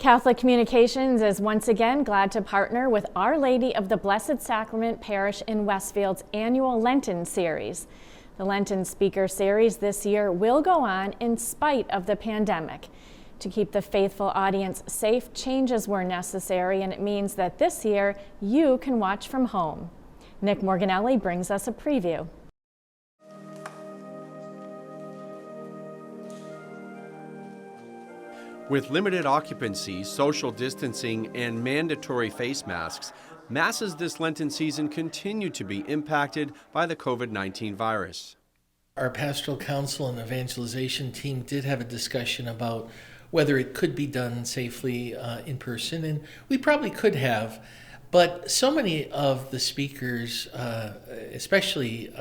Catholic Communications is once again glad to partner with Our Lady of the Blessed Sacrament Parish in Westfield's annual Lenten series. The Lenten Speaker Series this year will go on in spite of the pandemic. To keep the faithful audience safe, changes were necessary, and it means that this year you can watch from home. Nick Morganelli brings us a preview. With limited occupancy, social distancing, and mandatory face masks, Masses this Lenten season continue to be impacted by the COVID-19 virus. Our pastoral council and evangelization team did have a discussion about whether it could be done safely in person, and we probably could have, but so many of the speakers, especially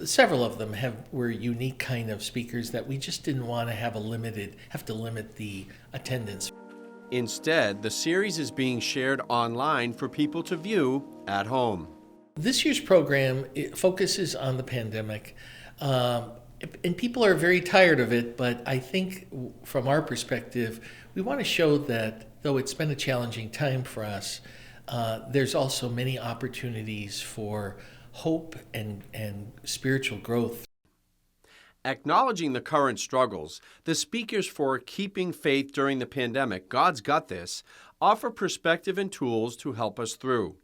several of them were unique kind of speakers that we just didn't want to have to limit the attendance. Instead, the series is being shared online for people to view at home. This year's program focuses on the pandemic, and people are very tired of it, but I think from our perspective, we want to show that though it's been a challenging time for us, there's also many opportunities for hope and spiritual growth. Acknowledging the current struggles, the speakers for Keeping Faith During the Pandemic, God's Got This, offer perspective and tools to help us through.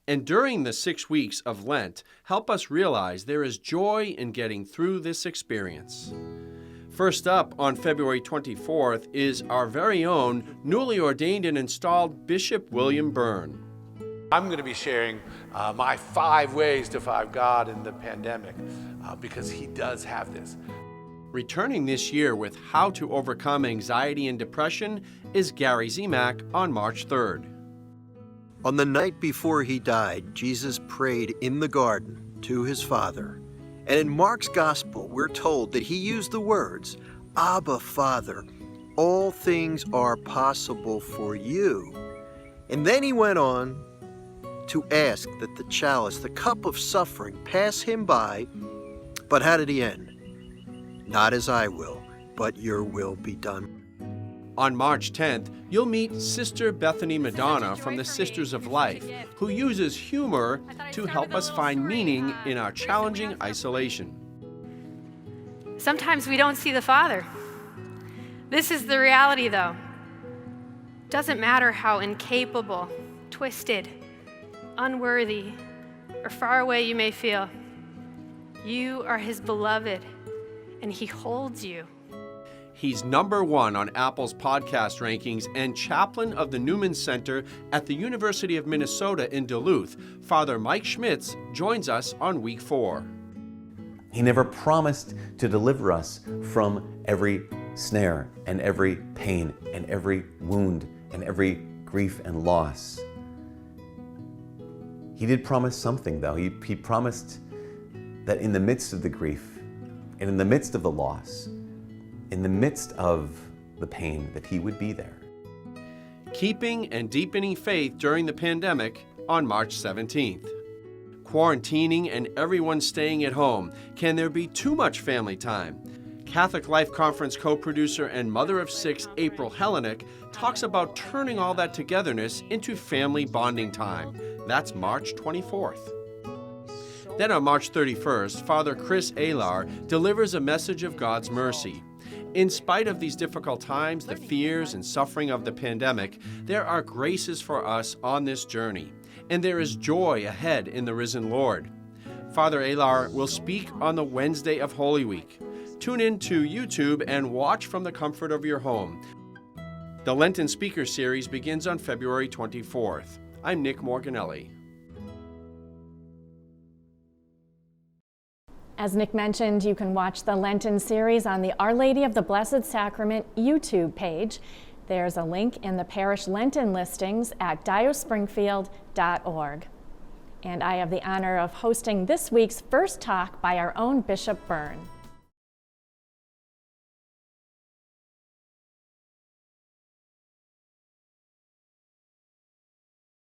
And during the 6 weeks of Lent, help us realize there is joy in getting through this experience. First up on February 24th is our very own newly ordained and installed Bishop William Byrne. I'm going to be sharing my 5 ways to find God in the pandemic because he does have this. Returning this year with How to Overcome Anxiety and Depression is Gary Zemak on March 3rd. On the night before he died, Jesus prayed in the garden to his Father. And in Mark's Gospel, we're told that he used the words, "Abba, Father, all things are possible for you." And then he went on to ask that the chalice, the cup of suffering, pass him by. But how did he end? Not as I will, but your will be done. On March 10th, you'll meet Sister Bethany Madonna from the Sisters of Life, who uses humor to help us find meaning in our challenging isolation. Sometimes we don't see the Father. This is the reality, though. Doesn't matter how incapable, twisted, unworthy, or far away you may feel. You are his beloved, and he holds you. He's #1 on Apple's podcast rankings and chaplain of the Newman Center at the University of Minnesota in Duluth. Father Mike Schmitz joins us on week 4. He never promised to deliver us from every snare and every pain and every wound and every grief and loss. He did promise something, though. He promised that in the midst of the grief and in the midst of the loss, in the midst of the pain, that he would be there. Keeping and deepening faith during the pandemic on March 17th. Quarantining and everyone staying at home. Can there be too much family time? Catholic Life Conference co-producer and mother of 6, April Hellenick, talks about turning all that togetherness into family bonding time. That's March 24th. Then on March 31st, Father Chris Alar delivers a message of God's mercy. In spite of these difficult times, the fears and suffering of the pandemic, there are graces for us on this journey, and there is joy ahead in the risen Lord. Father Alar will speak on the Wednesday of Holy Week. Tune in to YouTube and watch from the comfort of your home. The Lenten Speaker Series begins on February 24th. I'm Nick Morganelli. As Nick mentioned, you can watch the Lenten series on the Our Lady of the Blessed Sacrament YouTube page. There's a link in the parish Lenten listings at diospringfield.org. And I have the honor of hosting this week's first talk by our own Bishop Byrne.